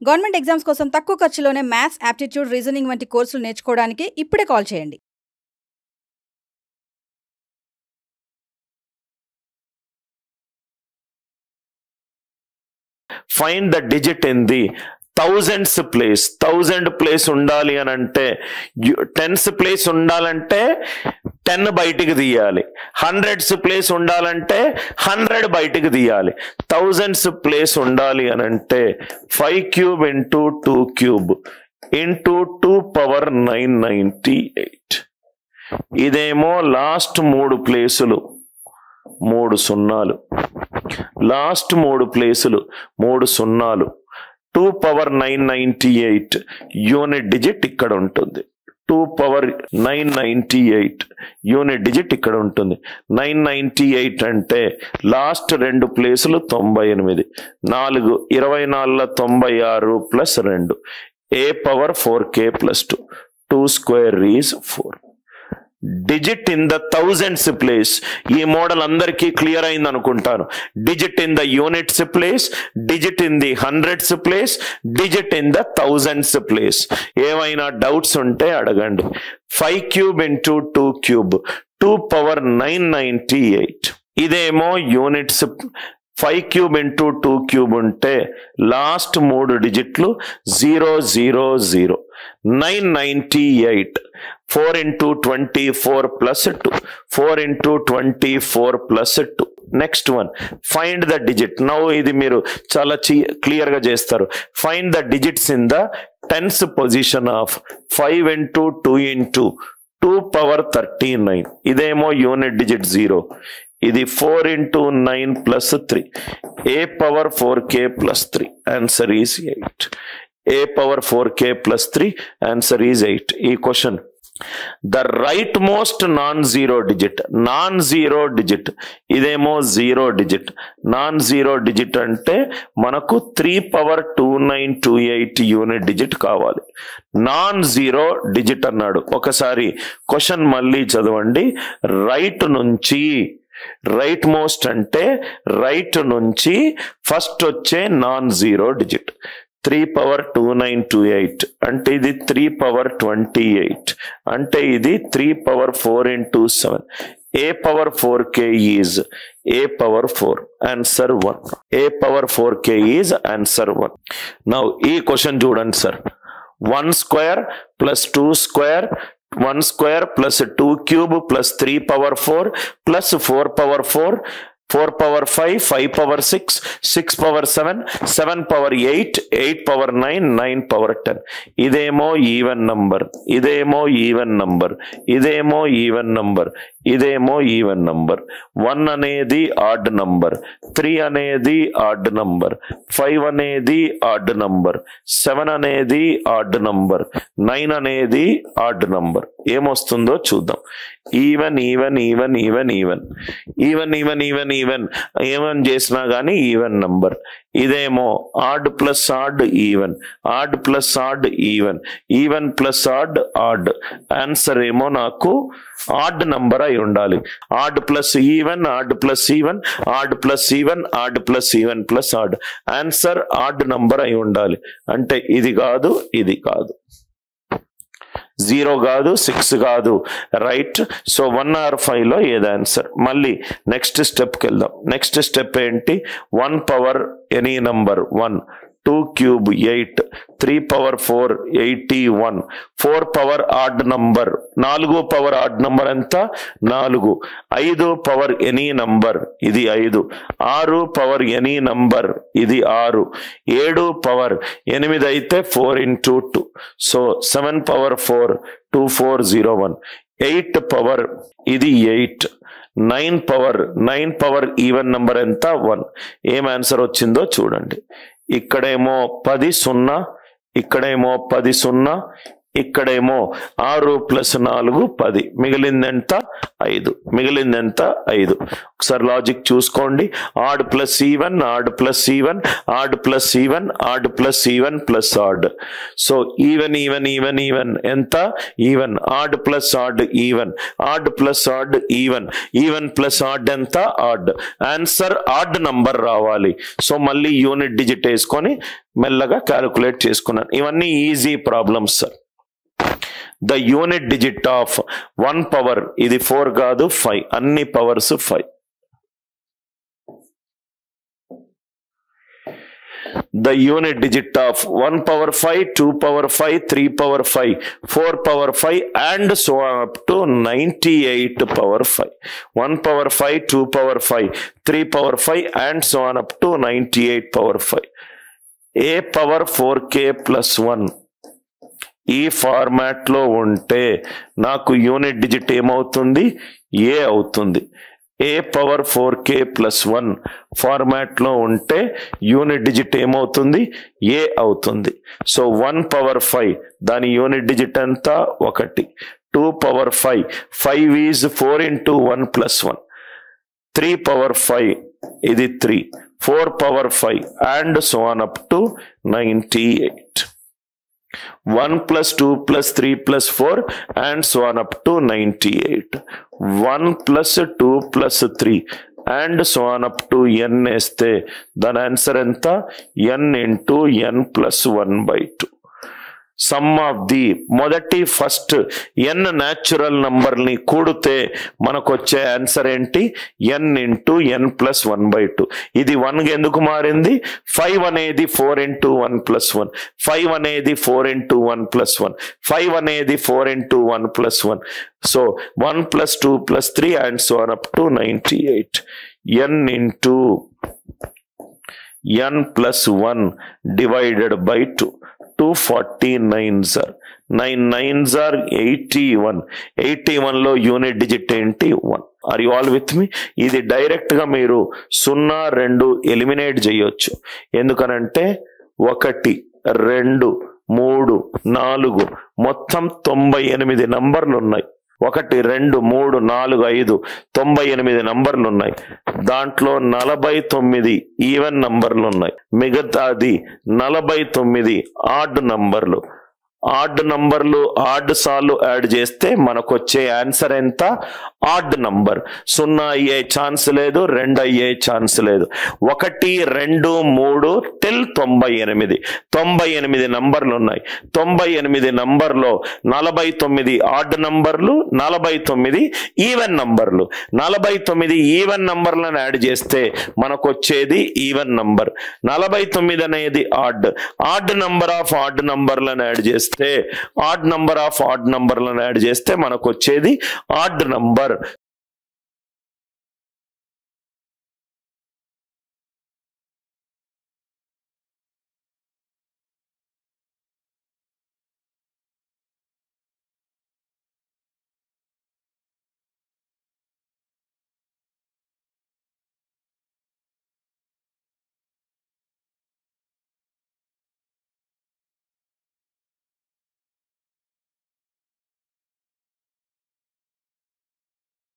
Government exams కోసం తక్కువ ఖర్చులోనే maths, aptitude, reasoning వంటి కోర్సులు నేర్చుకోవడానికి ఇప్పుడే కాల్ చేయండి. Find the digit in the thousands place. 1000 place ఉండాలి అని అంటే టెన్స్ ప్లేస్ ఉండాలంటే 10 బయటికి తీయాలి. 100s ప్లేస్ ఉండాలంటే 100 బయటికి తీయాలి. 1000s ప్లేస్ ఉండాలి అని అంటే 5 cube into 2 cube into 2 power 998. ఇదేమో లాస్ట్ 3 ప్లేసులు 3 సున్నాలు, లాస్ట్ 3 ప్లేసులు 3 సున్నాలు. 2 power 998 యూనిట్ డిజిట్ ఇక్కడ ఉంటుంది. 2 power 998 యూనిట్ డిజిట్ ఇక్కడ ఉంటుంది. 998 అంటే లాస్ట్ 2 ప్లేసులు 98, 4 24 96 plus 2 a power 4k plus 2. 2 square is 4. Digit in the thousands place. ఈ మోడల్ అందరికీ క్లియర్ అయింది అనుకుంటాను. Digit in the units place, digit in the hundreds place, digit in the thousands place. ఏమైనా doubts ఉంటే అడగండి. 5 cube into 2 cube 2 power 998. ఇదేమో units. 5 cube into 2 cube ఉంటే last 3 డిజిట్లు 000. 998. 4 into 24 plus 2. 4 into 24 plus 2. Next one, find the digit. Now ఇది మీరు చాలా clear గా చేస్తారు. Find the digits in the tens position of 5 into 2 into 2 power 39. ఇదేమో unit digit 0. ఇది 4 into 9 plus 3. a power 4k plus 3. Answer is 8. a power 4k plus 3. Answer is 8. ఈ question, the right most non-zero digit. Non-zero digit ఇదేమో 0 digit. Non-zero digit అంటే మనకు 3 power 2928 unit digit కావాలి. Non-zero digit అన్నాడు. ఒకసారి question మళ్ళీ చదవండి. Right నుంచి, రైట్ మోస్ట్ అంటే రైట్ నుంచి ఫస్ట్ వచ్చే నాన్-జీరో డిజిట్. 3 power 2928 అంటే ఇది 3 power 28 అంటే ఇది 3 power 4 into 7. a power 4k is a power 4. Answer 1. a power 4k is answer 1. Now ఈ క్వశ్చన్ చూడండి sir. 1 square plus 2 square, 1 square plus 2 cube plus 3 power 4 plus 4 power 4, 4 power 5, 5 power 6, 6 power 7, 7 power 8, 8 power 9, 9 power 10. ఇదేమో even number, ఇదేమో even number, ఇదేమో even number, ఇదేమో even number. 1 అనేది odd number, 3 అనేది odd number, 5 అనేది odd number, 7 అనేది odd number, 9 అనేది add number. ఏమొస్తుందో చూద్దాం. Even even even even even even even even even ఏమని చేసినా కానీ ఈవెన్ నంబర్. ఇదేమో odd plus odd even, odd plus odd even, even plus odd odd. Answer ఏమో నాకు ఆడ్ నంబర్ అయి ఉండాలి. Odd plus even, odd plus even, odd plus even, odd plus even plus odd. Answer odd number అయి ఉండాలి. అంటే ఇది కాదు, ఇది కాదు. 0 కాదు, 6 కాదు. రైట్. సో 1 or 5 లో ఏది ఆన్సర్. మళ్ళీ నెక్స్ట్ స్టెప్కి వెళ్దాం. నెక్స్ట్ స్టెప్ ఏంటి? 1 power any number 1, 2 cube 8, 3 power 4 81, 4 power odd number, 4 power odd number ఎంత? 4. 5 power ఎనీ నంబర్, ఇది 5. 6 power ఎనీ నంబర్, ఇది 6. 7 power 8 అయితే 4 into 2. So 7 power 4 2401. 8 power ఇది 8. 9 power ఈవెన్ నంబర్ ఎంత? 1. ఏం ఆన్సర్ వచ్చిందో చూడండి. ఇక్కడేమో 10 0, ఇక్కడేమో 10 0, ఇక్కడేమో 6 + 4 10, మిగిలింది ఎంత 5, మిగిలింది ఎంత 5. ఒకసారి లాజిక్ చూసుకోండి. Odd plus even, odd plus even, odd plus even, odd plus even plus odd. So even even even even ఎంత even, odd plus odd even, odd plus odd even, even plus odd ఎంత odd. Answer odd number రావాలి. So మళ్ళీ unit digit వేసుకొని మెల్లగా calculate చేసుకున్నాను. ఇవన్నీ easy problems sir. The unit digit of 1 power, ఇది 4 కాదు 5, అన్ని powers 5. The unit digit of 1 power 5, 2 power 5, 3 power 5, 4 power 5 and so on up to 98 power 5. 1 power 5, 2 power 5, 3 power 5 and so on up to 98 power 5. A power 4k plus 1 ఈ format లో ఉంటే నాకు unit digit ఏమవుతుంది, ఏ అవుతుంది. ఏ power 4k plus 1 format లో ఉంటే unit digit ఏమవుతుంది, ఏ అవుతుంది. సో 1 power 5 దాని యూనిట్ డిజిట్ అంతా 1. 2 power 5, 5 is 4 into 1 plus 1. 3 power 5 ఇది 3, 4 power 5 and so on up to 98. 1 plus 2 plus 3 plus 4 and so on up to 98. 1 plus 2 plus 3 and so on up to n వేస్తే దాని answer ఎంత, n into n plus 1/2. Some of the మొదటి first n natural number ని కూడితే మనకు వచ్చే answer ఏంటి, n into n plus 1/2. ఇది 1 ఎందుకు మారింది, 5 అనేది 4 into 1 plus 1, 5 అనేది 4 into 1 plus 1, 5 అనేది 4 into 1 plus 1. So 1 plus 2 plus 3 and so on up to 98. n into n plus 1 divided by 2. 249s are 9 9s are 81. 81 లో యూనిట్ డిజిట్ ఏంటి 1. Are you all with me? ఇది direct గా మీరు 0 2 eliminate చేయొచ్చు. ఎందుకనంటే 1 2 3 4 మొత్తం 98 నంబర్లు ఉన్నాయి. 1 2 3 4 5 98 నంబర్లు ఉన్నాయి. దాంట్లో 49 ఈవెన్ నంబర్లు ఉన్నాయి, మిగతాది 49 ఆడ్ నంబర్లు. ఆడ్ నంబర్లు ఆడ్ సార్లు యాడ్ చేస్తే మనకు వచ్చే ఆన్సర్ ఎంత, ఆడ్ నంబర్. 0 అయ్యే ఛాన్స్ లేదు, 2 అయ్యే ఛాన్స్ లేదు. 1 2 3 till 98. 98 నంబర్లు ఉన్నాయి. 98 నంబర్లో 49 ఆడ్ నంబర్లు, 49 ఈవెన్ నంబర్లు. 49 ఈవెన్ నంబర్లను యాడ్ చేస్తే మనకు వచ్చేది ఈవెన్ నంబర్. 49 అనేది odd. Odd number of odd నంబర్లను యాడ్ చేస్తే, ఆడ్ నంబర్ ఆఫ్ ఆడ్ నంబర్లను యాడ్ చేస్తే మనకు వచ్చేది ఆడ్ నంబర్.